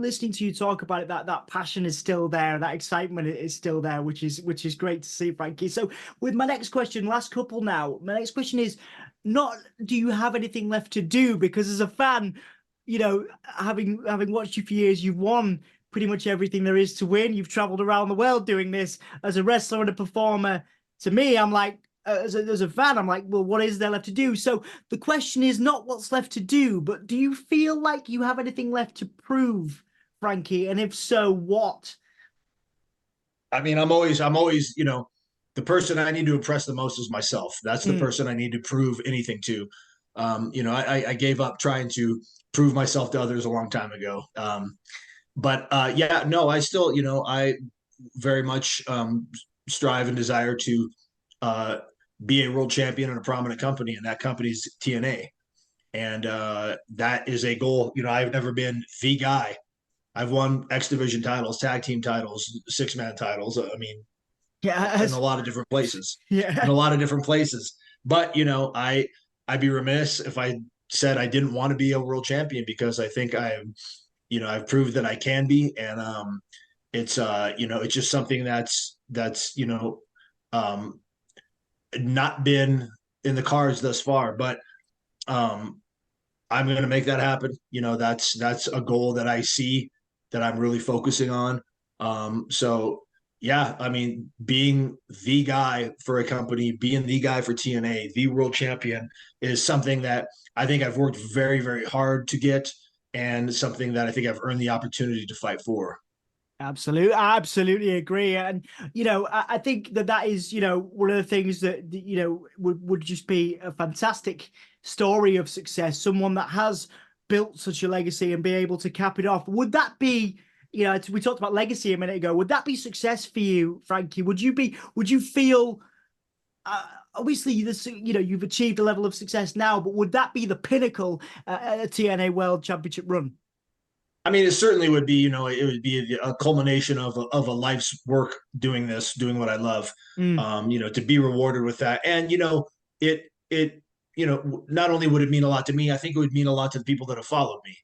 listening to you talk about it, that passion is still there, that excitement is still there, which is great to see, Frankie. So with my next question, last couple now, my next question is not, do you have anything left to do? Because as a fan, having watched you for years, you've won pretty much everything there is to win. You've traveled around the world doing this. As a wrestler and a performer, to me, I'm like, as a fan, I'm like, well, what is there left to do? So the question is not what's left to do, but do you feel like you have anything left to prove, Frankie? And if so, what? I mean, I'm always, the person I need to impress the most is myself. That's the person I need to prove anything to. I gave up trying to prove myself to others a long time ago. But yeah, no, I still, I very much strive and desire to be a world champion in a prominent company, and that company's TNA. And that is a goal. I've never been the guy. I've won X Division titles, tag team titles, 6-man titles. I mean, Yeah, in a lot of different places, in yeah. a lot of different places. But I'd be remiss if I said I didn't want to be a world champion, because I think I've proved that I can be, and it's just something that's um, not been in the cards thus far, but um, I'm going to make that happen. That's a goal that I see, that I'm really focusing on. So yeah, I mean, being the guy for a company, being the guy for TNA, the world champion, is something that I think I've worked very, very hard to get, and something that I think I've earned the opportunity to fight for. Absolutely, I absolutely agree. And I think that is one of the things that would just be a fantastic story of success. Someone that has built such a legacy and be able to cap it off. Would that be, we talked about legacy a minute ago. Would that be success for you, Frankie? Would you feel? Obviously, this you've achieved a level of success now, but would that be the pinnacle at a TNA World Championship run? I mean, it certainly would be, it would be a culmination of a life's work doing this, doing what I love, Mm, to be rewarded with that. And, it, not only would it mean a lot to me, I think it would mean a lot to the people that have followed me,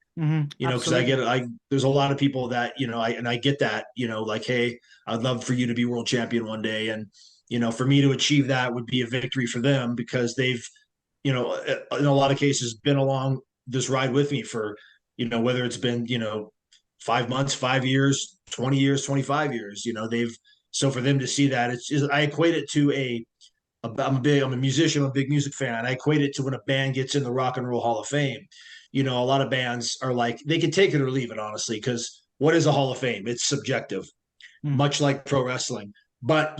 because absolutely. there's a lot of people that, I get that, like, hey, I'd love for you to be world champion one day. And, for me to achieve that would be a victory for them, because they've, in a lot of cases, been along this ride with me for, whether it's been, 5 months, 5 years, 20 years, 25 years, so for them to see that, I equate it to I'm a musician, I'm a big music fan. I equate it to when a band gets in the Rock and Roll Hall of Fame. A lot of bands are like, they can take it or leave it, honestly, because what is a Hall of Fame? It's subjective, Mm. much like pro wrestling. But,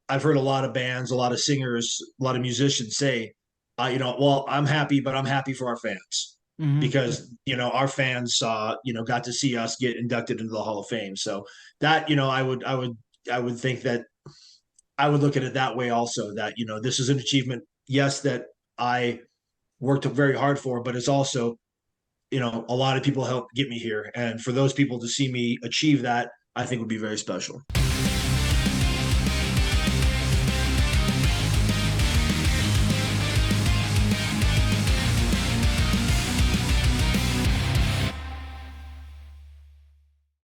I've heard a lot of bands, a lot of singers, a lot of musicians say, well, I'm happy, but I'm happy for our fans, Hmm. because, our fans got to see us get inducted into the Hall of Fame. So that, I would think that I would look at it that way also, that, this is an achievement, yes, that I worked very hard for, but it's also, a lot of people helped get me here. And for those people to see me achieve that, I think would be very special.